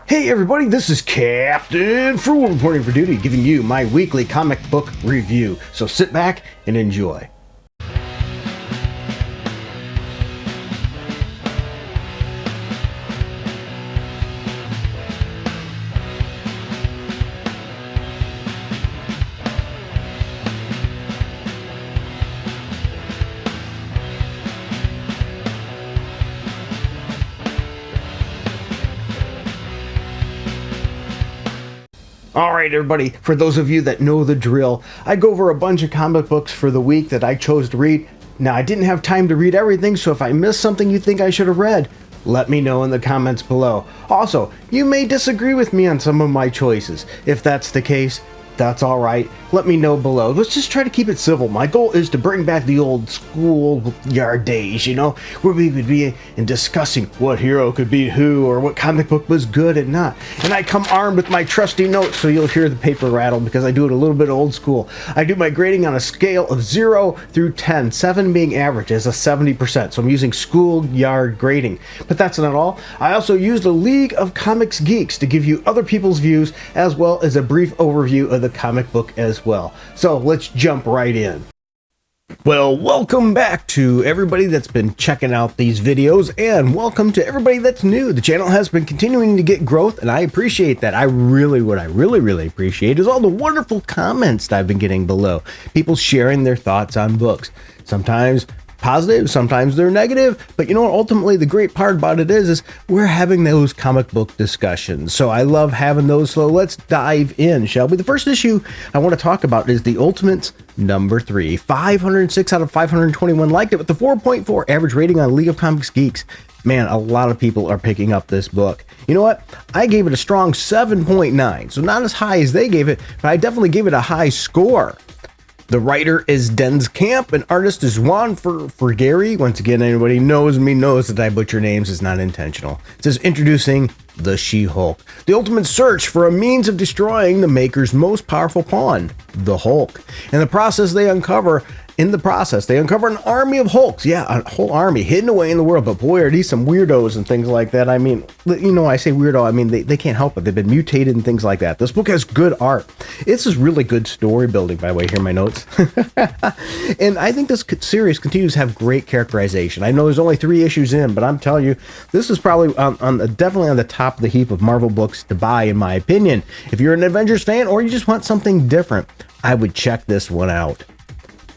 Hey everybody, this is Captain Frugal reporting for duty, giving you my weekly comic book review. So sit back and enjoy. Alright everybody, for those of you that know the drill, I go over a bunch of comic books for the week that I chose to read. Now I didn't have time to read everything, so if I missed something you think I should have read, let me know in the comments below. Also, you may disagree with me on some of my choices. If that's the case, that's alright. Let me know below. Let's just try to keep it civil. My goal is to bring back the old schoolyard days, you know, where we would be in discussing what hero could beat who or what comic book was good and not. And I come armed with my trusty notes, so you'll hear the paper rattle because I do it a little bit old school. I do my grading on a scale of 0 through 10, 7 being average as a 70%. So I'm using schoolyard grading. But that's not all. I also use the League of Comics Geeks to give you other people's views as well as a brief overview of the comic book as well. So let's jump right in. Well, welcome back to everybody that's been checking out these videos, and welcome to everybody that's new. The channel has been continuing to get growth, and I appreciate that. What I really appreciate is all the wonderful comments that I've been getting below. People sharing their thoughts on books. Sometimes positive, sometimes they're negative, but you know what, ultimately the great part about it is we're having those comic book discussions, so I love having those. So let's dive in, shall we? The first issue I want to talk about is the Ultimates number 3. 506 out of 521 liked it with the 4.4 average rating on League of Comics Geeks. Man, a lot of people are picking up this book. You know what, I gave it a strong 7.9, so not as high as they gave it, but I definitely gave it a high score. The writer is Denz Camp, and artist is Juan Fergari. Once again, anybody knows me knows that I butcher names is not intentional. It says, introducing the She-Hulk, the ultimate search for a means of destroying the Maker's most powerful pawn, the Hulk. In the process, they uncover an army of Hulks. Yeah, a whole army hidden away in the world. But boy, are these some weirdos and things like that. I mean, you know, I say weirdo, I mean, they can't help it. They've been mutated and things like that. This book has good art. This is really good story building, by the way. Here are my notes. And I think this series continues to have great characterization. I know there's only 3 issues in, but I'm telling you, this is probably definitely on the top of the heap of Marvel books to buy, in my opinion. If you're an Avengers fan or you just want something different, I would check this one out.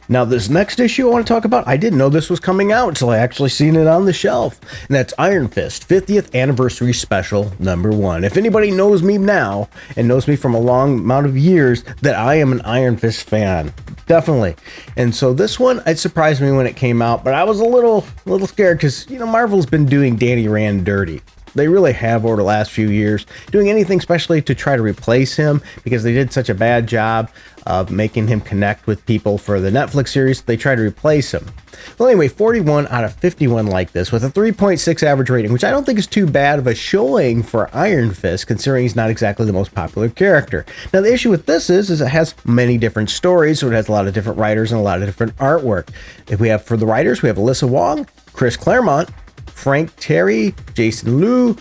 Now, this next issue I want to talk about, I didn't know this was coming out until I actually seen it on the shelf. And that's Iron Fist, 50th Anniversary Special number 1. If anybody knows me now and knows me from a long amount of years, that I am an Iron Fist fan. Definitely. And so this one, it surprised me when it came out, but I was a little scared because, you know, Marvel's been doing Danny Rand dirty. They really have over the last few years, doing anything especially to try to replace him because they did such a bad job of making him connect with people for the Netflix series. They tried to replace him. Well, anyway, 41 out of 51 like this with a 3.6 average rating, which I don't think is too bad of a showing for Iron Fist, considering he's not exactly the most popular character. Now, the issue with this is it has many different stories, so it has a lot of different writers and a lot of different artwork. If we have for the writers, we have Alyssa Wong, Chris Claremont, Frank Terry, Jason Liu,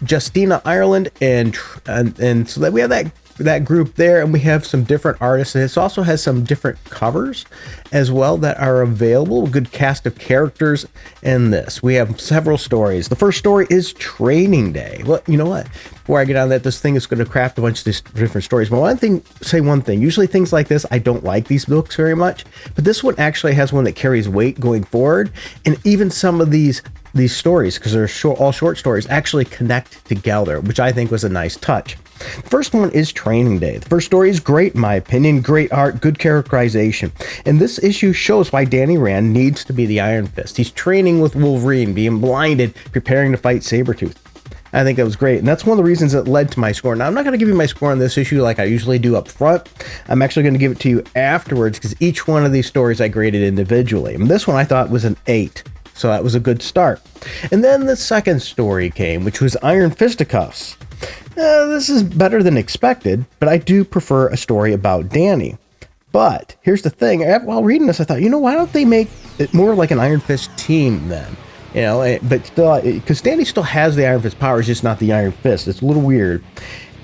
Justina Ireland, and so that we have that group there, and we have some different artists. This also has some different covers as well that are available. A good cast of characters in this. We have several stories. The first story is Training Day. Well, you know what? Before I get on that, this thing is going to craft a bunch of these different stories. But one thing. Usually things like this, I don't like these books very much, but this one actually has one that carries weight going forward, and even some of these stories, because they're all short stories, actually connect together, which I think was a nice touch. The first one is Training Day. The first story is great, in my opinion. Great art, good characterization. And this issue shows why Danny Rand needs to be the Iron Fist. He's training with Wolverine, being blinded, preparing to fight Sabretooth. I think that was great, and that's one of the reasons that led to my score. Now, I'm not going to give you my score on this issue like I usually do up front. I'm actually going to give it to you afterwards, because each one of these stories I graded individually. And this one I thought was an 8. So that was a good start. And then the second story came, which was Iron Fisticuffs. This is better than expected, but I do prefer a story about Danny. But here's the thing. While reading this, I thought, you know, why don't they make it more like an Iron Fist team then? But still, because Danny still has the Iron Fist power, it's just not the Iron Fist. It's a little weird.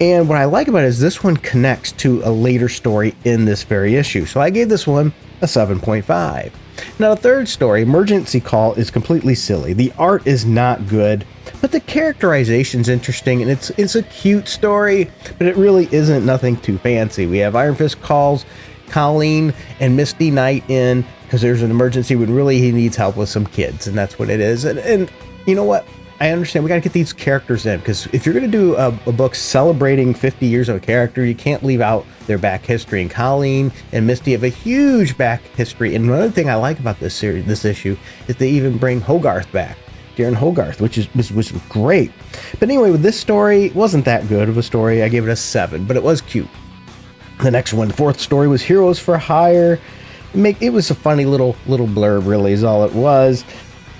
And what I like about it is this one connects to a later story in this very issue. So I gave this one a 7.5. Now, the third story, Emergency Call, is completely silly. The art is not good, but the characterization's interesting, and it's a cute story, but it really isn't nothing too fancy. We have Iron Fist calls Colleen and Misty Knight in because there's an emergency when really he needs help with some kids, and that's what it is. And you know what? I understand we got to get these characters in, because if you're going to do a book celebrating 50 years of a character, you can't leave out their back history. And Colleen and Misty have a huge back history. And another thing I like about this series, this issue, is they even bring Hogarth back, Darren Hogarth, which was great. But anyway, with this story, it wasn't that good of a story. I gave it a 7, but it was cute. The next one, the fourth story, was Heroes for Hire. It was a funny little blurb, really, is all it was.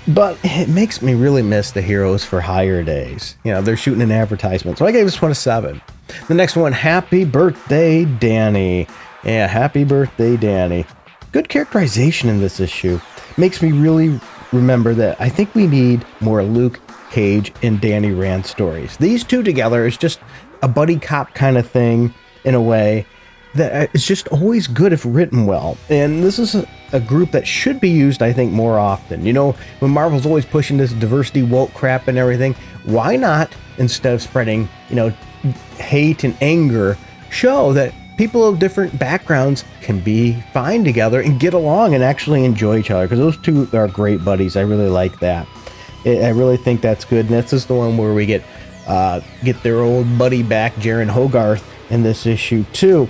But it makes me really miss the Heroes for Hire days. They're shooting an advertisement. So I gave this one a 7. The next one, Happy Birthday, Danny. Yeah, Happy Birthday, Danny. Good characterization in this issue. Makes me really remember that I think we need more Luke Cage and Danny Rand stories. These two together is just a buddy cop kind of thing in a way that is just always good if written well. And this is a group that should be used, I think, more often. When Marvel's always pushing this diversity woke crap and everything, why not, instead of spreading, hate and anger, show that people of different backgrounds can be fine together and get along and actually enjoy each other? Because those two are great buddies. I really like that. I really think that's good. And this is the one where we get their old buddy back, Darren Hogarth, in this issue too.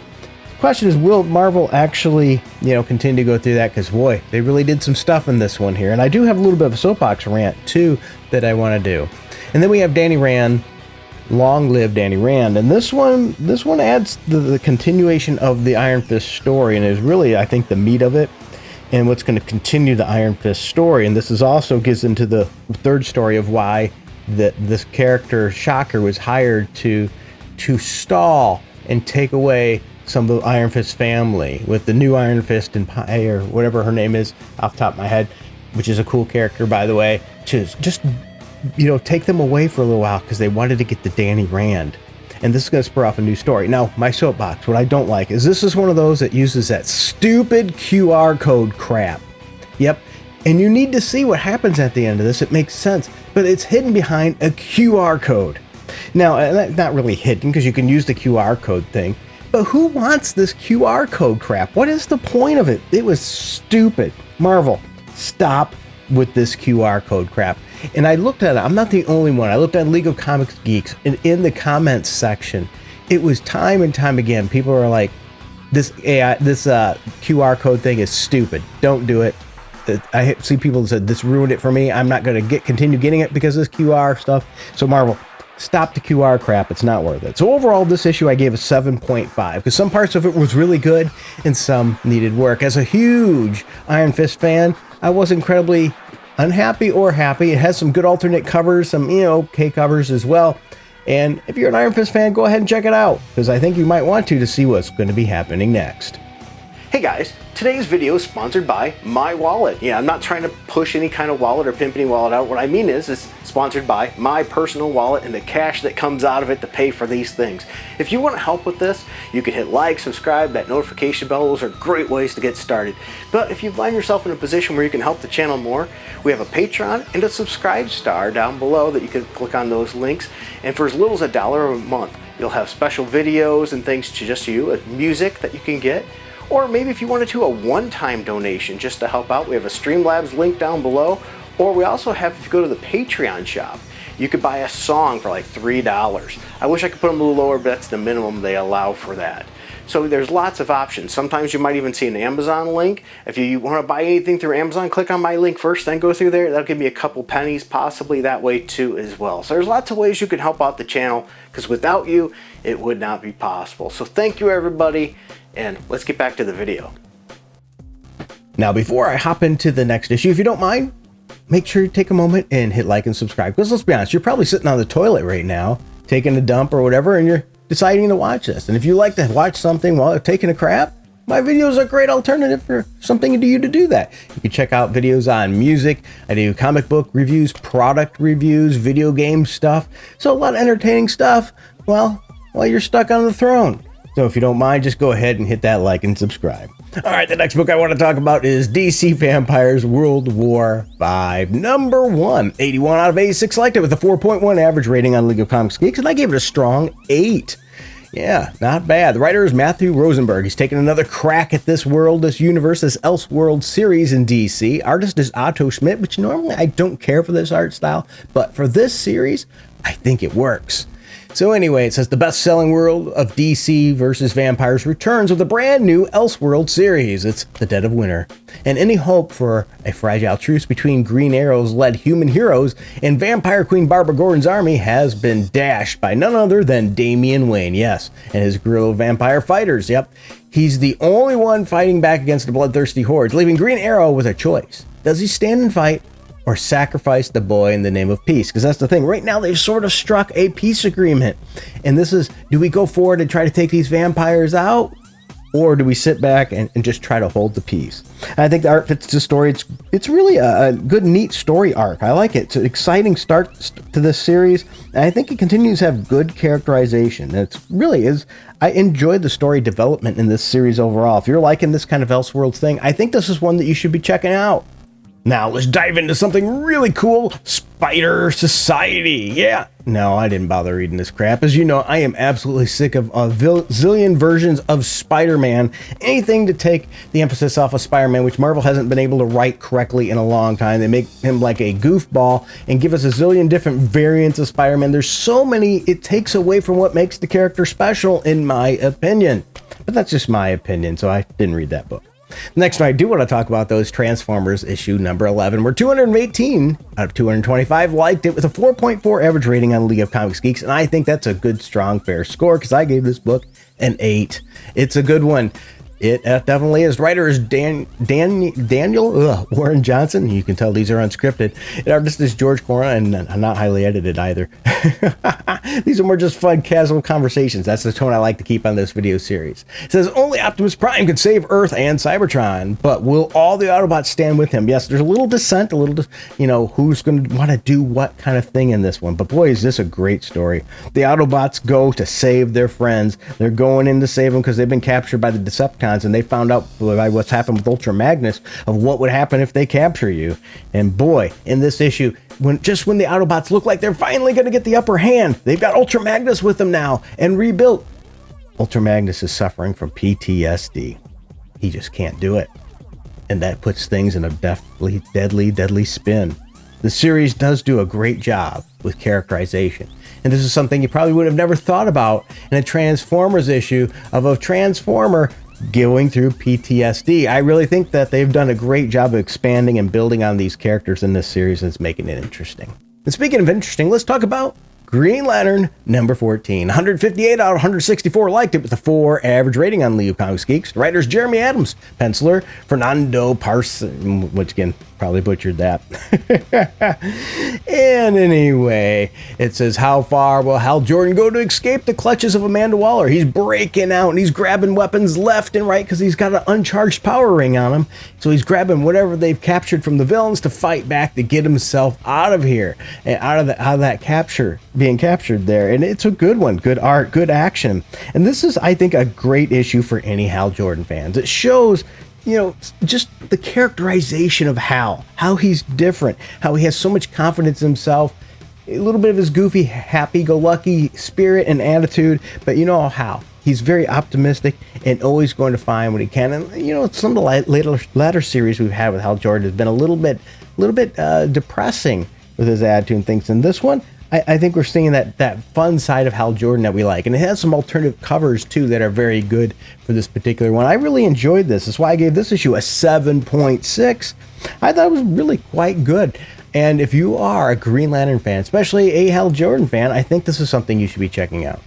Question is, will Marvel actually, continue to go through that? Because, boy, they really did some stuff in this one here. And I do have a little bit of a soapbox rant, too, that I want to do. And then we have Danny Rand. Long live Danny Rand. And this one adds the continuation of the Iron Fist story, and is really, I think, the meat of it, and what's going to continue the Iron Fist story. And this is also gets into the third story of why this character, Shocker, was hired to stall and take away some of the Iron Fist family, with the new Iron Fist and Pie, or whatever her name is off the top of my head, which is a cool character, by the way, to just, take them away for a little while because they wanted to get the Danny Rand. And this is going to spur off a new story. Now, my soapbox, what I don't like is this is one of those that uses that stupid QR code crap. Yep. And you need to see what happens at the end of this. It makes sense, but it's hidden behind a QR code. Now, not really hidden, because you can use the QR code thing. But who wants this QR code crap? What is the point of it? It was stupid. Marvel, stop with this QR code crap. And I looked at it. I'm not the only one. I looked at League of Comics Geeks, and in the comments section, it was time and time again. People were like, this QR code thing is stupid. Don't do it. I see people that said, this ruined it for me. I'm not going to continue getting it because of this QR stuff. So Marvel, stop the QR crap. It's not worth it. So overall, this issue I gave a 7.5 because some parts of it was really good and some needed work. As a huge Iron Fist fan, I was incredibly unhappy or happy. It has some good alternate covers, some okay covers as well. And if you're an Iron Fist fan, go ahead and check it out, because I think you might want to see what's going to be happening next. Hey guys, today's video is sponsored by My Wallet. Yeah, I'm not trying to push any kind of wallet or pimp any wallet out. What I mean is it's sponsored by my personal wallet and the cash that comes out of it to pay for these things. If you want to help with this, you can hit like, subscribe, that notification bell. Those are great ways to get started. But if you find yourself in a position where you can help the channel more, we have a Patreon and a subscribe star down below that you can click on those links. And for as little as $1 a month, you'll have special videos and things to just you, music that you can get. Or maybe if you wanted to, a one-time donation just to help out, we have a Streamlabs link down below. Or we also have, if you go to the Patreon shop, you could buy a song for like $3. I wish I could put them a little lower, but that's the minimum they allow for that. So there's lots of options. Sometimes you might even see an Amazon link. If you want to buy anything through Amazon, click on my link first, then go through there. That'll give me a couple pennies, possibly that way too as well. So there's lots of ways you can help out the channel, because without you, it would not be possible. So thank you everybody, and let's get back to the video. Now before I hop into the next issue, if you don't mind, make sure you take a moment and hit like and subscribe. Because let's be honest, you're probably sitting on the toilet right now, taking a dump or whatever, and you're deciding to watch this. And if you like to watch something while you're taking a crap, my videos are a great alternative for something to you to do that. You can check out videos on music. I do comic book reviews, product reviews, video game stuff. So a lot of entertaining stuff, well, while you're stuck on the throne. So if you don't mind, just go ahead and hit that like and subscribe. All right, the next book I want to talk about is DC Vampires World War V, number 1. 81 out of 86 liked it with a 4.1 average rating on League of Comics Geeks, and I gave it a strong 8. Yeah, not bad. The writer is Matthew Rosenberg. He's taken another crack at this world, this universe, this Elseworld series in DC. Artist is Otto Schmidt, which normally I don't care for this art style, but for this series, I think it works. So anyway, it says the best-selling world of DC versus vampires returns with a brand new Elseworld series. It's the dead of winter. And any hope for a fragile truce between Green Arrow's-led human heroes and Vampire Queen Barbara Gordon's army has been dashed by none other than Damian Wayne, yes, and his guerrilla vampire fighters, yep. He's the only one fighting back against the bloodthirsty hordes, leaving Green Arrow with a choice. Does he stand and fight, or sacrifice the boy in the name of peace? Because that's the thing. Right now, they've sort of struck a peace agreement. And this is, do we go forward and try to take these vampires out? Or do we sit back and just try to hold the peace? And I think the art fits the story. It's really a good, neat story arc. I like it. It's an exciting start to this series. And I think it continues to have good characterization. It really is. I enjoyed the story development in this series overall. If you're liking this kind of Elseworld thing, I think this is one that you should be checking out. Now, let's dive into something really cool. Spider Society. Yeah. No, I didn't bother reading this crap. As you know, I am absolutely sick of a zillion versions of Spider-Man. Anything to take the emphasis off of Spider-Man, which Marvel hasn't been able to write correctly in a long time. They make him like a goofball and give us a zillion different variants of Spider-Man. There's so many, it takes away from what makes the character special, in my opinion. But that's just my opinion, so I didn't read that book. Next one I do want to talk about, though, is Transformers issue number 11, where 218 out of 225 liked it with a 4.4 average rating on League of Comics Geeks, and I think that's a good, strong, fair score because I gave this book an 8. It's a good one. It definitely is. Writer is Daniel Warren Johnson. You can tell these are unscripted. And artist is George Cora, and not highly edited either. These are more just fun, casual conversations. That's the tone I like to keep on this video series. It says, only Optimus Prime can save Earth and Cybertron, but will all the Autobots stand with him? Yes, there's a little dissent, a little, who's going to want to do what kind of thing in this one. But boy, is this a great story. The Autobots go to save their friends. They're going in to save them because they've been captured by the Decepticons. And they found out by what's happened with Ultra Magnus of what would happen if they capture you. And boy, in this issue, when the Autobots look like they're finally going to get the upper hand, they've got Ultra Magnus with them now and rebuilt. Ultra Magnus is suffering from PTSD. He just can't do it. And that puts things in a deadly spin. The series does do a great job with characterization. And this is something you probably would have never thought about in a Transformers issue of a Transformer going through PTSD. I really think that they've done a great job of expanding and building on these characters in this series, and it's making it interesting. And speaking of interesting, let's talk about Green Lantern number 14. 158 out of 164 liked it with a 4 average rating on League of Comics Geeks. The writer's Jeremy Adams. Penciler Fernando Parson, which again, probably butchered that. And anyway, it says, how far will Hal Jordan go to escape the clutches of Amanda Waller? He's breaking out and he's grabbing weapons left and right because he's got an uncharged power ring on him. So he's grabbing whatever they've captured from the villains to fight back to get himself out of here and out of that capture, being captured there. And it's a good one, good art, good action. And this is, I think, a great issue for any Hal Jordan fans. It shows, just the characterization of Hal, how he's different, how he has so much confidence in himself, a little bit of his goofy, happy-go-lucky spirit and attitude, but how he's very optimistic and always going to find what he can. And some of the latter series we've had with Hal Jordan has been a little bit depressing with his attitude and things. And this one, I think we're seeing that fun side of Hal Jordan that we like. And it has some alternative covers, too, that are very good for this particular one. I really enjoyed this. That's why I gave this issue a 7.6. I thought it was really quite good. And if you are a Green Lantern fan, especially a Hal Jordan fan, I think this is something you should be checking out.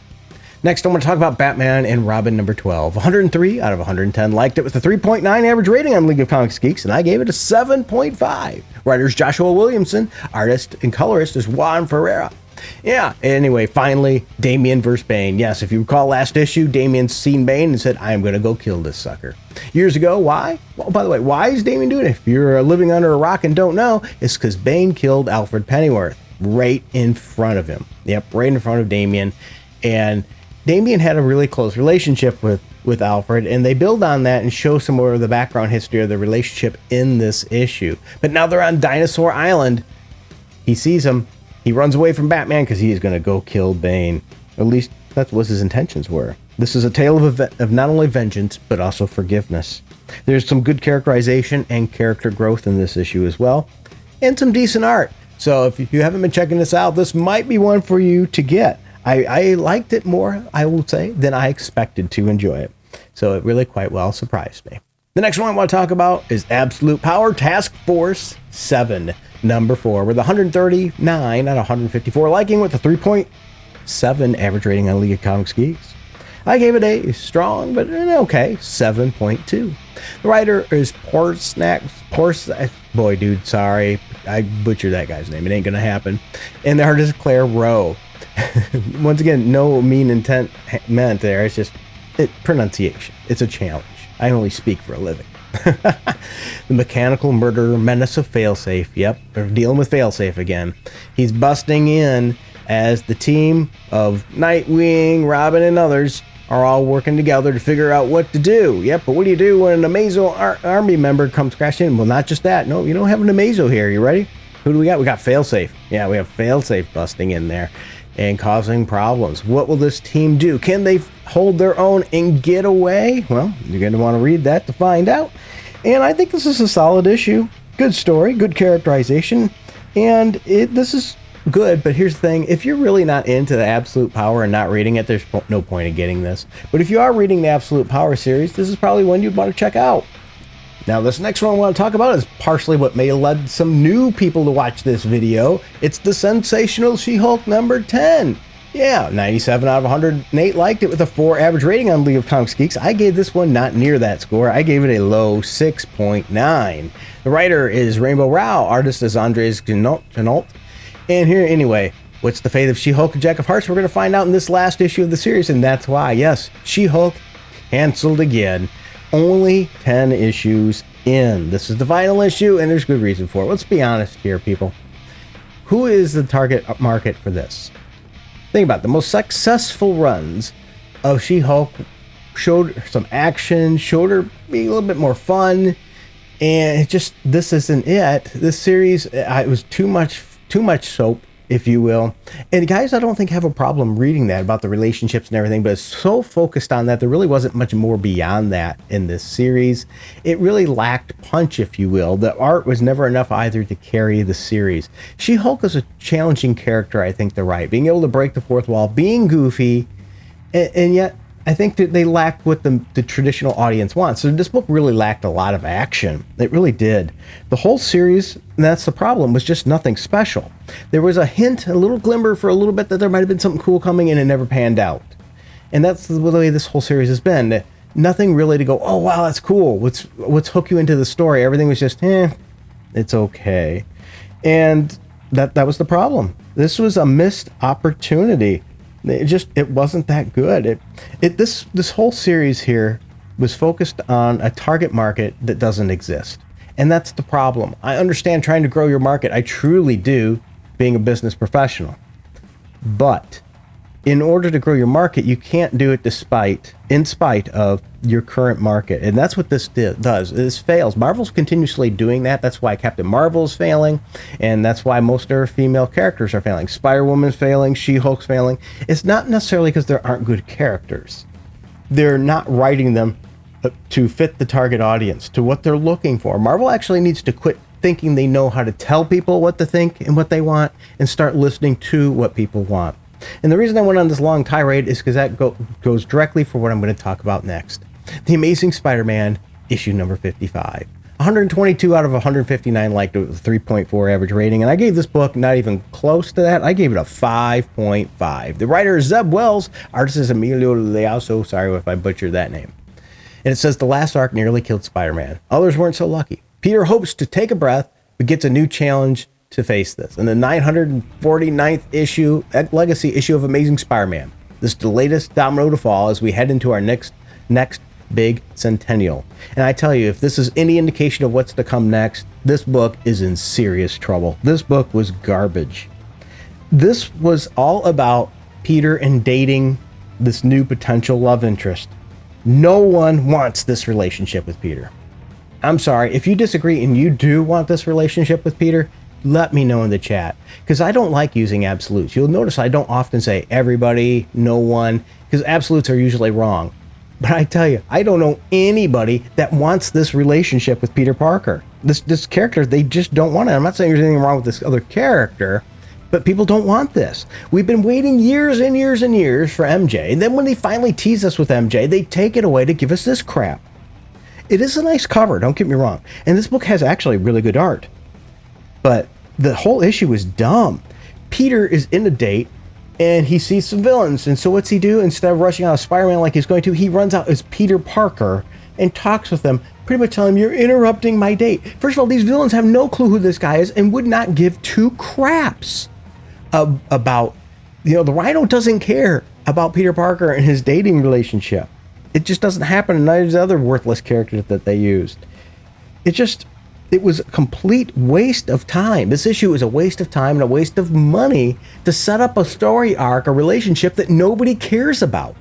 Next, I want to talk about Batman and Robin number 12. 103 out of 110 liked it with a 3.9 average rating on League of Comics Geeks, and I gave it a 7.5. Writers Joshua Williamson, artist and colorist is Juan Ferreira. Yeah, anyway, finally, Damian versus Bane. Yes, if you recall last issue, Damian's seen Bane and said, I'm going to go kill this sucker. Years ago, why? Well, by the way, why is Damian doing it? If you're living under a rock and don't know, it's because Bane killed Alfred Pennyworth right in front of him. Yep, right in front of Damian. And Damian had a really close relationship with Alfred, and they build on that and show some more of the background history of the relationship in this issue. But now they're on Dinosaur Island. He sees him. He runs away from Batman because he's going to go kill Bane. At least that's what his intentions were. This is a tale of not only vengeance, but also forgiveness. There's some good characterization and character growth in this issue as well, and some decent art. So if you haven't been checking this out, this might be one for you to get. I liked it more, I will say, than I expected to enjoy it. So it really quite well surprised me. The next one I want to talk about is Absolute Power Task Force 7, number 4, with 139 out of 154 liking with a 3.7 average rating on League of Comics Geeks. I gave it a strong, but okay, 7.2. The writer is boy, dude, sorry. I butchered that guy's name. It ain't going to happen. And the artist is Claire Rowe. Once again, no mean intent meant there. It's just pronunciation. It's a challenge. I only speak for a living. The mechanical murderer menace of Failsafe. Yep, they're dealing with Failsafe again. He's busting in as the team of Nightwing, Robin, and others are all working together to figure out what to do. Yep, but what do you do when an Amazo army member comes crashing in? Well, not just that. No, you don't have an Amazo here. You ready? Who do we got? We got Failsafe. Yeah, we have Failsafe busting in there and causing problems. What will this team do? Can they hold their own and get away? Well, you're going to want to read that to find out. And I think this is a solid issue. Good story, good characterization, and this is good, but here's the thing. If you're really not into the Absolute Power and not reading it, there's no point in getting this. But if you are reading the Absolute Power series, this is probably one you'd want to check out. Now, this next one I want to talk about is partially what may have led some new people to watch this video. It's the Sensational She-Hulk number 10. Yeah, 97 out of 108 liked it with a 4 average rating on League of Comics Geeks. I gave this one not near that score. I gave it a low 6.9. The writer is Rainbow Rao. Artist is Andres Genolt. And here, anyway, what's the fate of She-Hulk and Jack of Hearts? We're going to find out in this last issue of the series, and that's why, yes, She-Hulk canceled again. Only 10 issues in. This is the final issue, and there's good reason for it. Let's be honest here, people. Who is the target market for this? Think about it. The most successful runs of She-Hulk showed some action, showed her being a little bit more fun, and it just, this isn't it. This series, it was too much soap, if you will. And guys, I don't think have a problem reading that about the relationships and everything, but it's so focused on that there really wasn't much more beyond that in this series. It really lacked punch, if you will. The art was never enough either to carry the series. She-Hulk is a challenging character, I think, to write, being able to break the fourth wall, being goofy, and yet I think that they lacked what the traditional audience wants. So this book really lacked a lot of action. It really did. The whole series, and that's the problem, was just nothing special. There was a hint, a little glimmer for a little bit that there might have been something cool coming, and it never panned out. And that's the way this whole series has been. Nothing really to go, oh wow, that's cool. Let's hook you into the story. Everything was just, it's okay. And that was the problem. This was a missed opportunity. It wasn't that good. This whole series here was focused on a target market that doesn't exist. And that's the problem. I understand trying to grow your market. I truly do, being a business professional. But in order to grow your market, you can't do it in spite of your current market. And that's what this does. This fails. Marvel's continuously doing that. That's why Captain Marvel's failing. And that's why most of our female characters are failing. Spider-Woman's failing. She-Hulk's failing. It's not necessarily because there aren't good characters. They're not writing them to fit the target audience, to what they're looking for. Marvel actually needs to quit thinking they know how to tell people what to think and what they want and start listening to what people want. And the reason I went on this long tirade is because that goes directly for what I'm going to talk about next. The Amazing Spider-Man, issue number 55. 122 out of 159 liked it with a 3.4 average rating, and I gave this book not even close to that. I gave it a 5.5. The writer is Zeb Wells, artist is Emilio Leoso, sorry if I butchered that name. And it says the last arc nearly killed Spider-Man. Others weren't so lucky. Peter hopes to take a breath, but gets a new challenge to face this. In the 949th issue, legacy issue of Amazing Spider-Man, this is the latest domino to fall as we head into our next big centennial. And I tell you, if this is any indication of what's to come next, this book is in serious trouble. This book was garbage. This was all about Peter and dating this new potential love interest. No one wants this relationship with Peter. I'm sorry, if you disagree and you do want this relationship with Peter, let me know in the chat, because I don't like using absolutes. You'll notice I don't often say everybody, no one, because absolutes are usually wrong. But I tell you, I don't know anybody that wants this relationship with Peter Parker. This character, they just don't want it. I'm not saying there's anything wrong with this other character, but people don't want this. We've been waiting years and years and years for MJ, and then when they finally tease us with MJ, they take it away to give us this crap. It is a nice cover, don't get me wrong, and this book has actually really good art. But the whole issue is dumb. Peter is in a date, and he sees some villains, and so what's he do? Instead of rushing out of Spider-Man like he's going to, he runs out as Peter Parker and talks with them, pretty much telling him, you're interrupting my date. First of all, these villains have no clue who this guy is and would not give two craps about, the Rhino doesn't care about Peter Parker and his dating relationship. It just doesn't happen, and neither does the other worthless characters that they used. It was a complete waste of time. This issue is a waste of time and a waste of money to set up a story arc, a relationship that nobody cares about.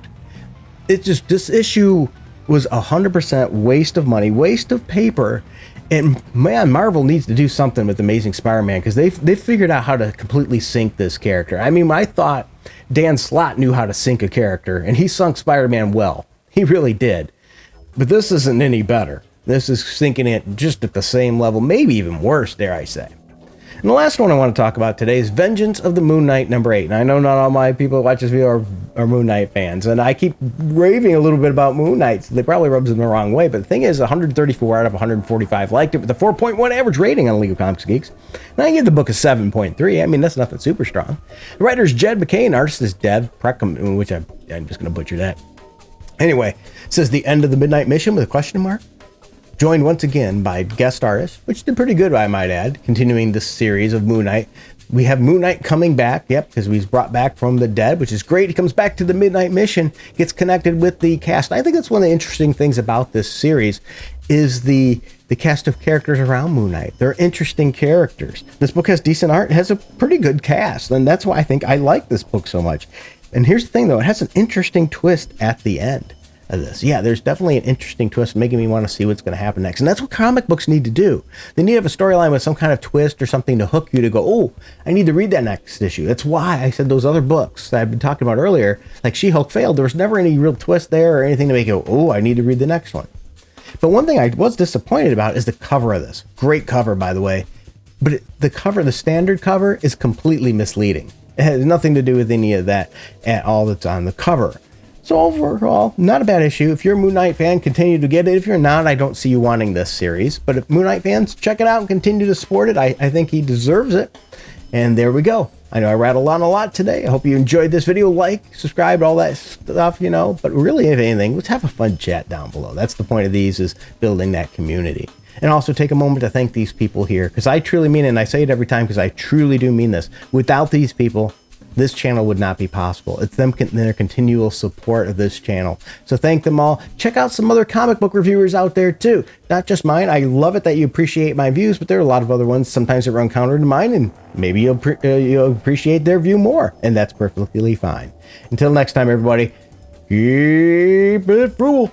This issue was 100% waste of money, waste of paper. And man, Marvel needs to do something with Amazing Spider-Man, because they figured out how to completely sink this character. I mean, I thought Dan Slott knew how to sink a character, and he sunk Spider-Man well. He really did. But this isn't any better. This is sinking it just at the same level, maybe even worse, dare I say. And the last one I want to talk about today is Vengeance of the Moon Knight number 8. And I know not all my people who watch this video are Moon Knight fans, and I keep raving a little bit about Moon Knight, so they probably rubs them the wrong way. But the thing is, 134 out of 145 liked it with a 4.1 average rating on League of Comics Geeks. And I give the book a 7.3. I mean, that's nothing super strong. The writer is Jed McKay, and artist is Dev Preckham, which I'm just going to butcher that. Anyway, it says the end of the Midnight Mission with a question mark. Joined once again by guest artists, which did pretty good, I might add, continuing this series of Moon Knight. We have Moon Knight coming back, yep, because he's brought back from the dead, which is great. He comes back to the Midnight Mission, gets connected with the cast. I think that's one of the interesting things about this series is the cast of characters around Moon Knight. They're interesting characters. This book has decent art, has a pretty good cast, and that's why I think I like this book so much. And here's the thing, though, it has an interesting twist at the end of this. Yeah, there's definitely an interesting twist making me want to see what's going to happen next. And that's what comic books need to do. They need to have a storyline with some kind of twist or something to hook you to go, oh, I need to read that next issue. That's why I said those other books that I've been talking about earlier, like She-Hulk failed. There was never any real twist there or anything to make you go, oh, I need to read the next one. But one thing I was disappointed about is the cover of this. Great cover, by the way. But the standard cover is completely misleading. It has nothing to do with any of that at all that's on the cover. So overall, not a bad issue. If you're a Moon Knight fan, continue to get it. If you're not, I don't see you wanting this series. But if Moon Knight fans, check it out and continue to support it. I think he deserves it. And there we go. I know I rattled on a lot today. I hope you enjoyed this video. Like, subscribe, all that stuff, But really, if anything, let's have a fun chat down below. That's the point of these, is building that community. And also take a moment to thank these people here, because I truly mean it, and I say it every time because I truly do mean this. Without these people, this channel would not be possible. It's them, their continual support of this channel. So thank them all. Check out some other comic book reviewers out there too. Not just mine. I love it that you appreciate my views, but there are a lot of other ones. Sometimes that run counter to mine, and maybe you'll appreciate their view more, and that's perfectly fine. Until next time, everybody, keep it frugal.